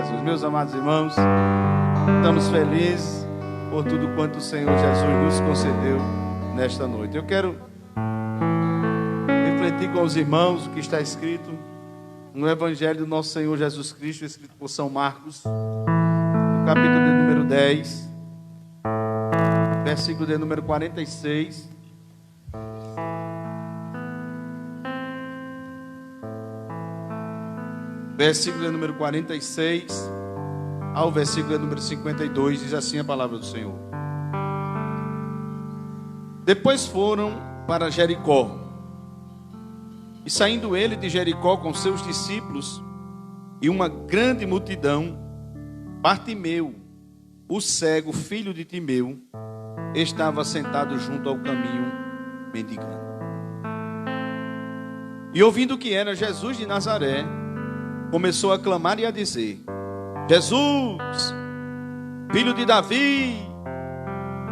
Jesus. Meus amados irmãos, estamos felizes por tudo quanto o Senhor Jesus nos concedeu nesta noite. Eu quero refletir com os irmãos o que está escrito no Evangelho do nosso Senhor Jesus Cristo, escrito por São Marcos, no capítulo de número 10, versículo de número 46. Versículo de número 46 ao versículo de número 52, diz assim a palavra do Senhor. Depois foram para Jericó. E saindo ele de Jericó com seus discípulos e uma grande multidão, Bartimeu, o cego, filho de Timeu, estava sentado junto ao caminho, mendigando. E ouvindo que era Jesus de Nazaré, começou a clamar e a dizer: Jesus, filho de Davi,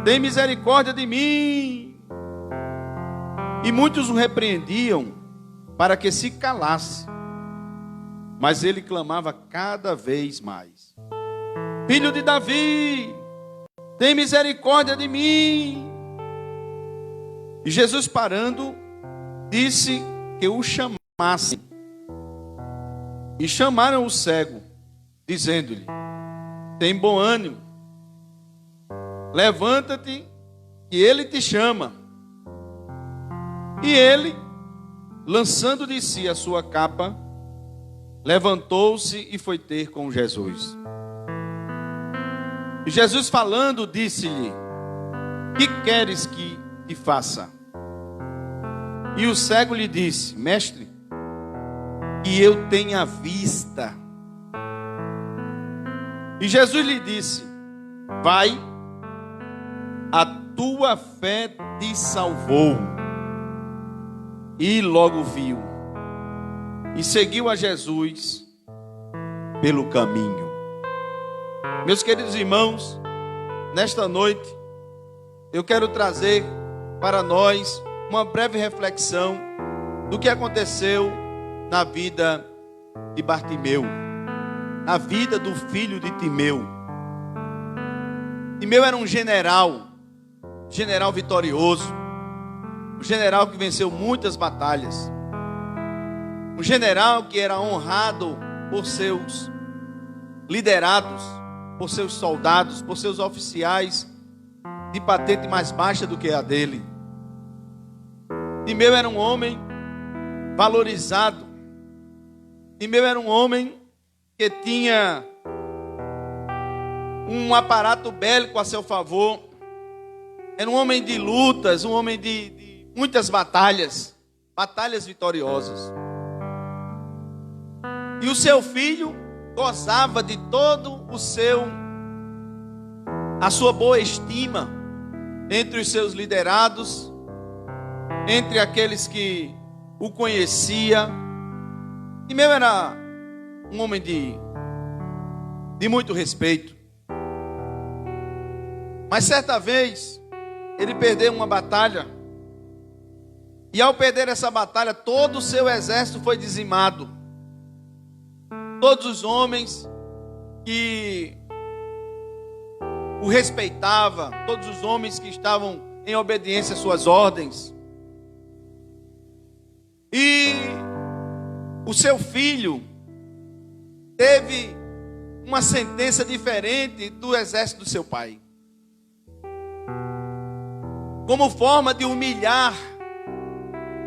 tem misericórdia de mim. E muitos o repreendiam para que se calasse, mas ele clamava cada vez mais: Filho de Davi, tem misericórdia de mim. E Jesus, parando, disse que o chamassem. E chamaram o cego, dizendo-lhe: tem bom ânimo, levanta-te, que ele te chama. E ele, lançando de si a sua capa, levantou-se e foi ter com Jesus. E Jesus, falando, disse-lhe: que queres que te faça? E o cego lhe disse: Mestre, que eu tenha vista. E Jesus lhe disse: vai, a tua fé te salvou. E logo viu e seguiu a Jesus pelo caminho. Meus queridos irmãos, nesta noite eu quero trazer para nós uma breve reflexão do que aconteceu na vida de Bartimeu, na vida do filho de Timeu. Timeu era um general vitorioso, um general que venceu muitas batalhas, um general que era honrado por seus liderados, por seus soldados, por seus oficiais de patente mais baixa do que a dele. Timeu era um homem valorizado. Timeu era um homem que tinha um aparato bélico a seu favor. Era um homem de lutas, um homem de muitas batalhas vitoriosas. E o seu filho gozava de todo a sua boa estima entre os seus liderados, entre aqueles que o conheciam. Timeu era um homem de muito respeito. Mas certa vez ele perdeu uma batalha. E ao perder essa batalha, todo o seu exército foi dizimado. Todos os homens que o respeitavam, todos os homens que estavam em obediência às suas ordens. E o seu filho teve uma sentença diferente do exército do seu pai. Como forma de humilhar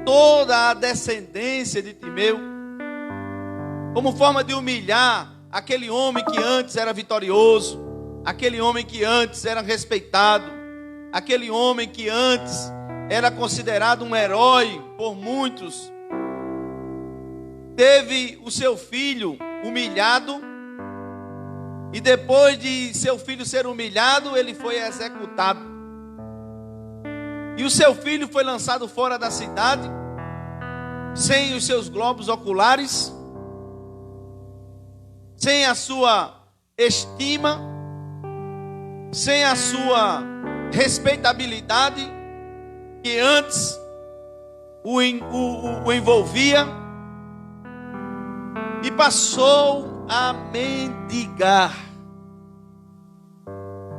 toda a descendência de Timeu, como forma de humilhar aquele homem que antes era vitorioso, aquele homem que antes era respeitado, aquele homem que antes era considerado um herói por muitos. Teve o seu filho humilhado, e depois de seu filho ser humilhado, ele foi executado. E o seu filho foi lançado fora da cidade, sem os seus globos oculares, sem a sua estima, sem a sua respeitabilidade que antes o envolvia. E passou a mendigar.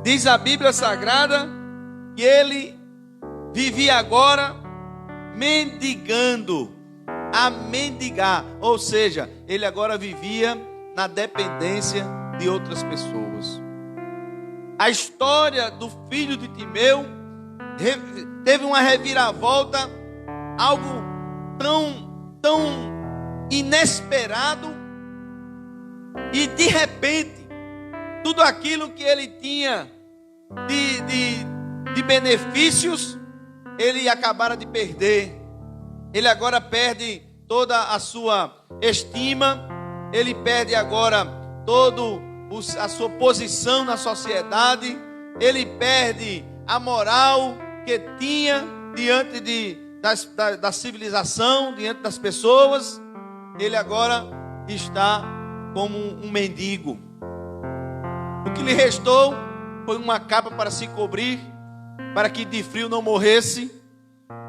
Diz a Bíblia Sagrada que ele vivia agora mendigando, a mendigar, ou seja, ele agora vivia na dependência de outras pessoas. A história do filho de Timeu teve uma reviravolta, algo tão inesperado, e de repente, tudo aquilo que ele tinha de benefícios, ele acabara de perder. Ele agora perde toda a sua estima, ele perde agora toda a sua posição na sociedade, ele perde a moral que tinha diante da civilização, diante das pessoas. Ele agora está como um mendigo. O que lhe restou foi uma capa para se cobrir, para que de frio não morresse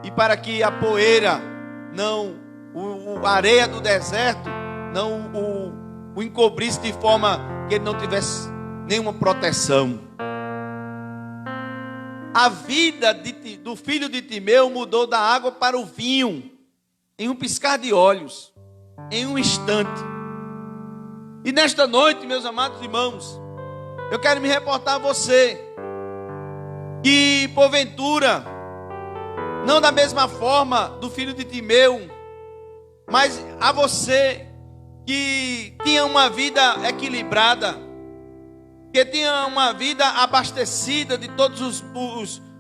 e para que a poeira a areia do deserto não o encobrisse de forma que ele não tivesse nenhuma proteção. A vida do filho de Timeu mudou da água para o vinho em um piscar de olhos, em um instante. E nesta noite, meus amados irmãos, eu quero me reportar a você que porventura, não da mesma forma do filho de Timeu, mas a você que tinha uma vida equilibrada, que tinha uma vida abastecida de todos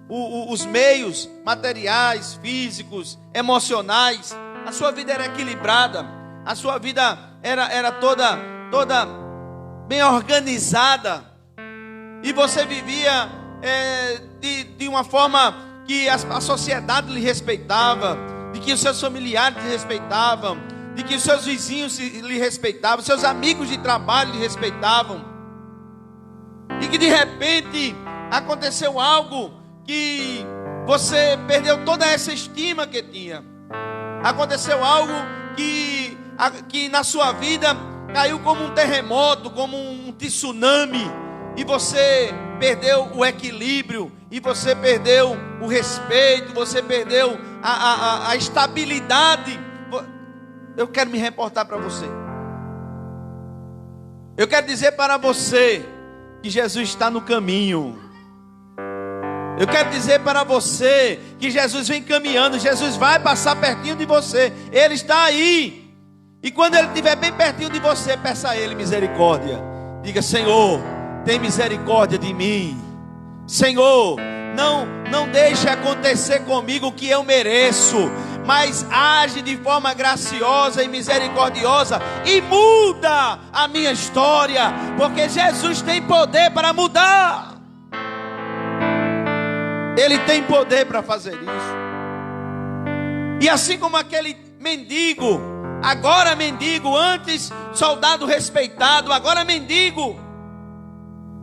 os meios materiais, físicos, emocionais. A sua vida era equilibrada, a sua vida era toda bem organizada, e você vivia de uma forma que a sociedade lhe respeitava, de que os seus familiares lhe respeitavam, de que os seus vizinhos lhe respeitavam, seus amigos de trabalho lhe respeitavam, e que de repente aconteceu algo que você perdeu toda essa estima que tinha. Aconteceu algo que na sua vida caiu como um terremoto, como um tsunami, e você perdeu o equilíbrio, e você perdeu o respeito, você perdeu a estabilidade. Eu quero me reportar para você. Eu quero dizer para você que Jesus está no caminho. Eu quero dizer para você que Jesus vem caminhando, Jesus vai passar pertinho de você, Ele está aí. E quando Ele estiver bem pertinho de você, peça a Ele misericórdia. Diga: Senhor, tem misericórdia de mim. Senhor, não deixe acontecer comigo o que eu mereço, mas age de forma graciosa e misericordiosa e muda a minha história, porque Jesus tem poder para mudar. Ele tem poder para fazer isso. E assim como aquele mendigo, agora mendigo, antes soldado respeitado, agora mendigo,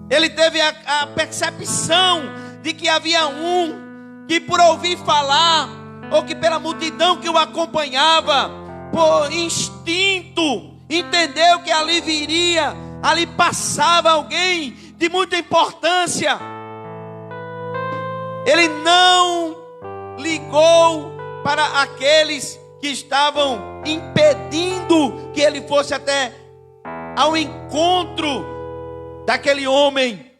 ele teve a percepção de que havia um que, por ouvir falar, ou que pela multidão que o acompanhava, por instinto, entendeu que ali viria, ali passava alguém de muita importância. Ele não ligou para aqueles que estavam impedindo que ele fosse até ao encontro daquele homem,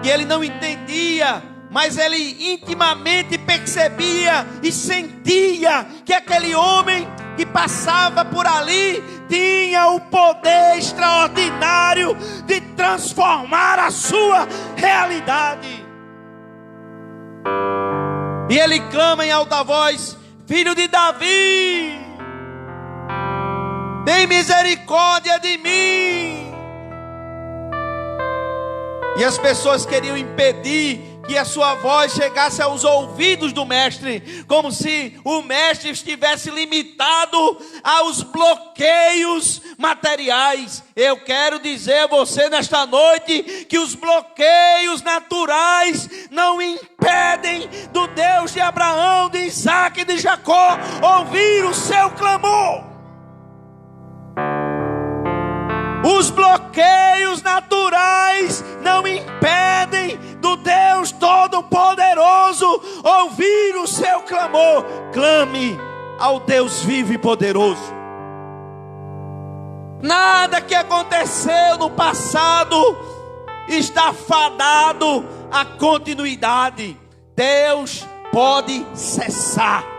que ele não entendia, mas ele intimamente percebia e sentia que aquele homem que passava por ali tinha o poder extraordinário de transformar a sua realidade. E ele clama em alta voz: Filho de Davi, tem misericórdia de mim. E as pessoas queriam impedir que a sua voz chegasse aos ouvidos do mestre, como se o mestre estivesse limitado aos bloqueios materiais. Eu quero dizer a você nesta noite que os bloqueios naturais não impedem do Deus de Abraão, de Isaac e de Jacó ouvir o seu clamor. Os bloqueios naturais não impedem do Deus Todo-Poderoso ouvir o seu clamor. Clame ao Deus vivo e poderoso. Nada que aconteceu no passado está fadado à continuidade. Deus pode cessar.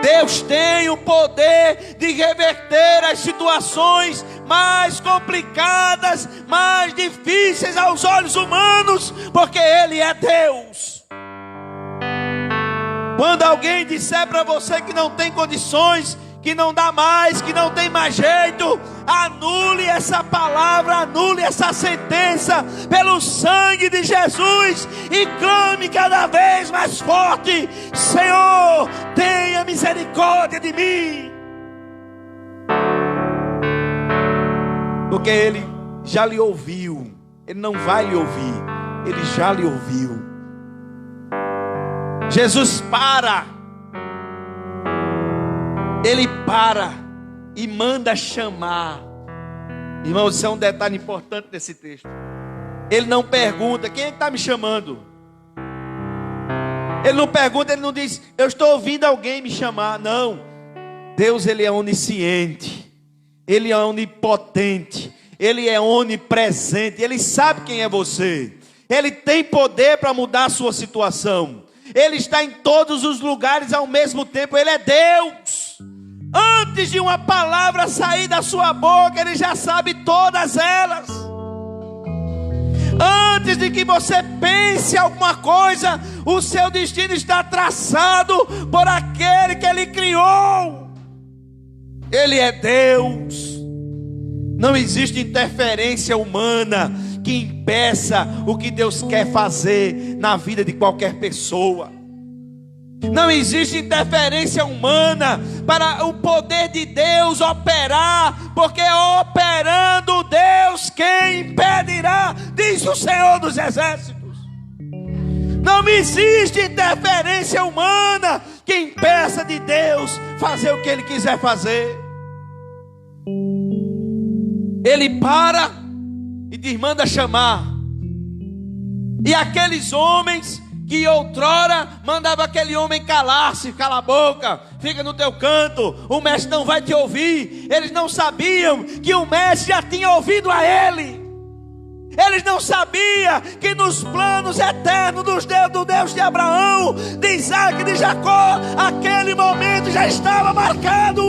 Deus tem o poder de reverter as situações mais complicadas, mais difíceis aos olhos humanos, porque Ele é Deus. Quando alguém disser para você que não tem condições, que não dá mais, que não tem mais jeito, anule essa palavra, anule essa sentença pelo sangue de Jesus e clame cada vez mais forte: Senhor, tenha misericórdia de mim. Porque Ele já lhe ouviu. Ele não vai lhe ouvir, Ele já lhe ouviu. Jesus para. Ele para e manda chamar. Irmãos, isso é um detalhe importante desse texto. Ele não pergunta: quem é que está me chamando? Ele não pergunta, ele não diz: eu estou ouvindo alguém me chamar. Não. Deus, Ele é onisciente, Ele é onipotente, Ele é onipresente. Ele sabe quem é você. Ele tem poder para mudar a sua situação. Ele está em todos os lugares ao mesmo tempo. Ele é Deus. Antes de uma palavra sair da sua boca, Ele já sabe todas elas. Antes de que você pense alguma coisa, o seu destino está traçado por aquele que Ele criou. Ele é Deus. Não existe interferência humana que impeça o que Deus quer fazer na vida de qualquer pessoa. Não existe interferência humana para o poder de Deus operar, porque operando Deus, quem impedirá? Diz o Senhor dos Exércitos. Não existe interferência humana que impeça de Deus fazer o que Ele quiser fazer. Ele para e diz: manda chamar. E aqueles homens que outrora mandava aquele homem calar-se, cala a boca, fica no teu canto, o mestre não vai te ouvir. Eles não sabiam que o mestre já tinha ouvido a ele. Eles não sabiam que nos planos eternos do Deus de Abraão, de Isaac e de Jacó, aquele momento já estava marcado.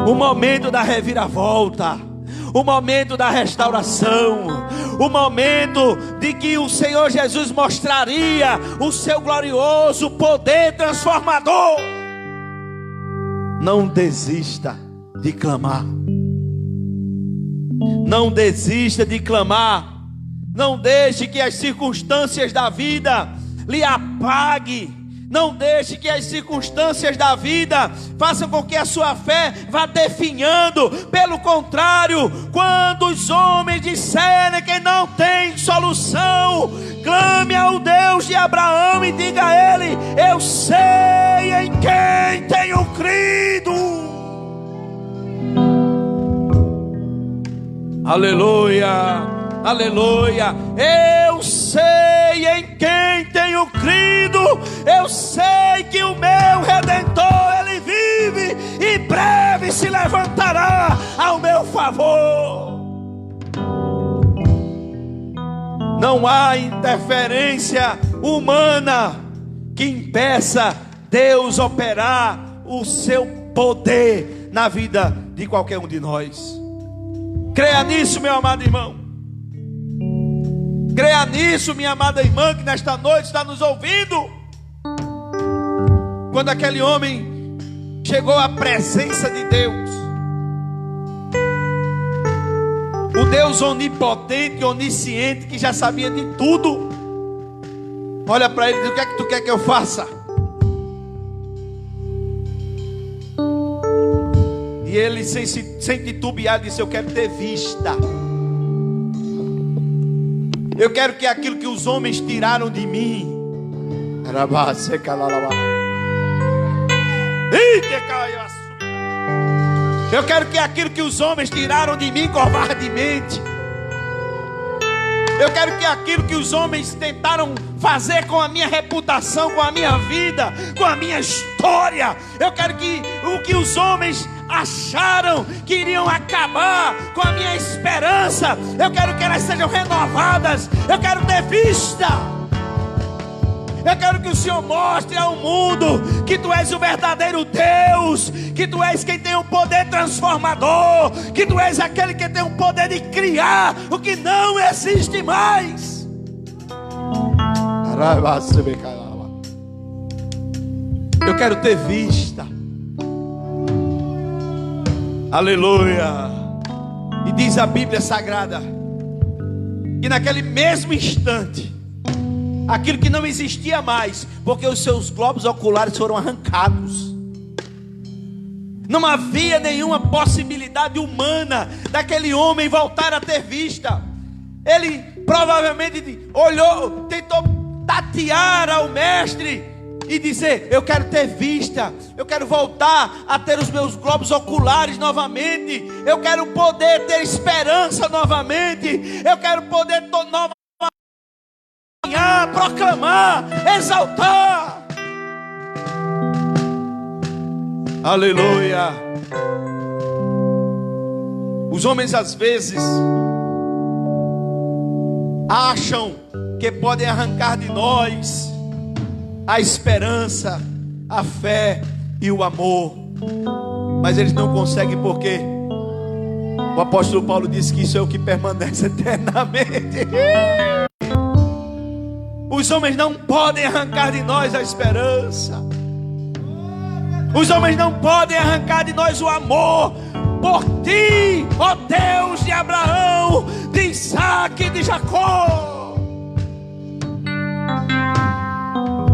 O momento da reviravolta, o momento da restauração, o momento de que o Senhor Jesus mostraria o seu glorioso poder transformador. Não desista de clamar. Não desista de clamar. Não deixe que as circunstâncias da vida lhe apague. Não deixe que as circunstâncias da vida façam com que a sua fé vá definhando. Pelo contrário, quando os homens disserem que não tem solução, clame ao Deus de Abraão e diga a Ele: eu sei em quem tenho crido. Aleluia, aleluia. Eu sei em quem tenho crido. Eu sei que o meu Redentor, Ele vive e breve se levantará ao meu favor. Não há interferência humana que impeça Deus operar o seu poder na vida de qualquer um de nós. Creia nisso, meu amado irmão. Creia nisso, minha amada irmã, que nesta noite está nos ouvindo. Quando aquele homem chegou à presença de Deus, o Deus onipotente, onisciente, que já sabia de tudo, olha para ele e diz: o que é que tu quer que eu faça? E ele, sem titubear, disse: eu quero ter vista. Eu quero que aquilo que os homens tiraram de mim, Eu quero que aquilo que os homens tiraram de mim covardemente, eu quero que aquilo que os homens tentaram fazer com a minha reputação, com a minha vida, com a minha história, eu quero que o que os homens acharam que iriam acabar com a minha esperança, eu quero que elas sejam renovadas. Eu quero ter vista. Eu quero que o Senhor mostre ao mundo que Tu és o verdadeiro Deus, que Tu és quem tem o poder transformador, que Tu és aquele que tem o poder de criar o que não existe mais. Eu quero ter vista. Aleluia. E diz a Bíblia Sagrada que naquele mesmo instante, aquilo que não existia mais, porque os seus globos oculares foram arrancados, não havia nenhuma possibilidade humana daquele homem voltar a ter vista. Ele provavelmente olhou, tentou tatear ao mestre e dizer: eu quero ter vista, eu quero voltar a ter os meus globos oculares novamente, eu quero poder ter esperança novamente, eu quero poder novamente proclamar, exaltar. Aleluia. Os homens às vezes acham que podem arrancar de nós a esperança, a fé e o amor, mas eles não conseguem, porque o apóstolo Paulo disse que isso é o que permanece eternamente. Os homens não podem arrancar de nós a esperança. Os homens não podem arrancar de nós o amor por Ti, ó Deus de Abraão, de Isaac e de Jacó.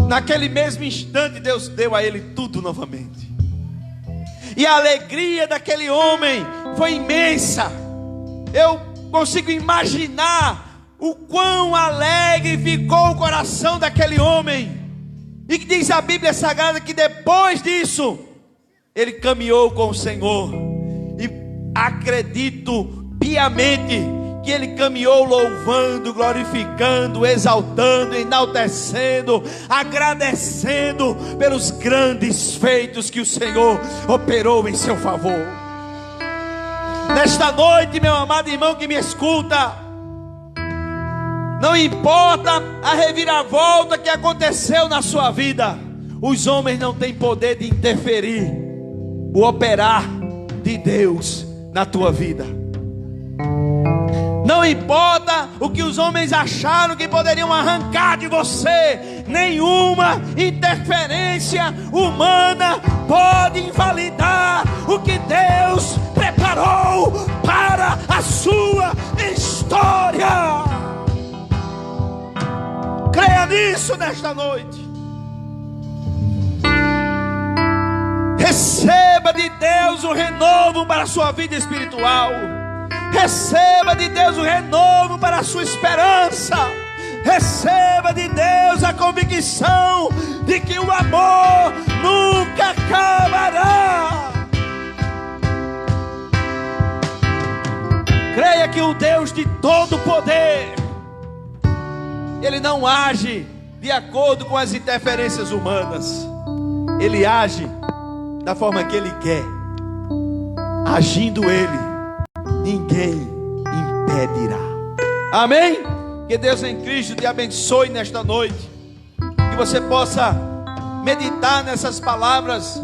Naquele mesmo instante, Deus deu a ele tudo novamente. E a alegria daquele homem foi imensa. Eu consigo imaginar o quão alegre ficou o coração daquele homem. E que diz a Bíblia Sagrada que depois disso, ele caminhou com o Senhor. E acredito piamente que ele caminhou louvando, glorificando, exaltando, enaltecendo, agradecendo pelos grandes feitos que o Senhor operou em seu favor. Nesta noite, meu amado irmão que me escuta, não importa a reviravolta que aconteceu na sua vida, os homens não têm poder de interferir o operar de Deus na tua vida. Não importa o que os homens acharam que poderiam arrancar de você, nenhuma interferência humana pode invalidar o que Deus preparou para a sua história. Creia nisso nesta noite. Receba de Deus o renovo para a sua vida espiritual. Receba de Deus o renovo para a sua esperança. Receba de Deus a convicção de que o amor nunca acabará. Creia que o Deus de todo poder, Ele não age de acordo com as interferências humanas. Ele age da forma que Ele quer. Agindo Ele, ninguém impedirá. Amém? Que Deus em Cristo te abençoe nesta noite. Que você possa meditar nessas palavras.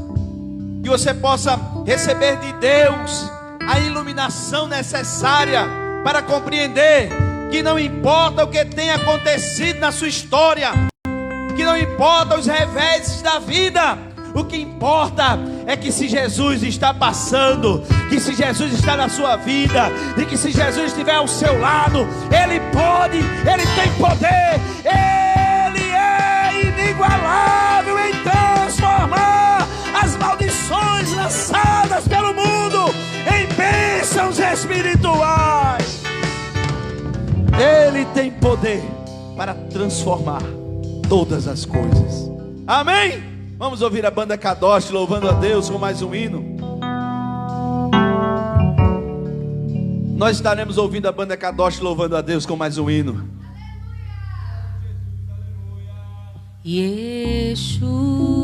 Que você possa receber de Deus a iluminação necessária para compreender que não importa o que tenha acontecido na sua história, que não importa os reveses da vida, o que importa é que se Jesus está passando, que se Jesus está na sua vida, e que se Jesus estiver ao seu lado, Ele pode, Ele tem poder, Ele é inigualável em transformar as maldições lançadas pelo mundo em bênçãos espirituais. Ele tem poder para transformar todas as coisas. Amém? Vamos ouvir a banda Kadosh louvando a Deus com mais um hino. nós estaremos ouvindo a banda Kadosh louvando a Deus com mais um hino. Yeshua.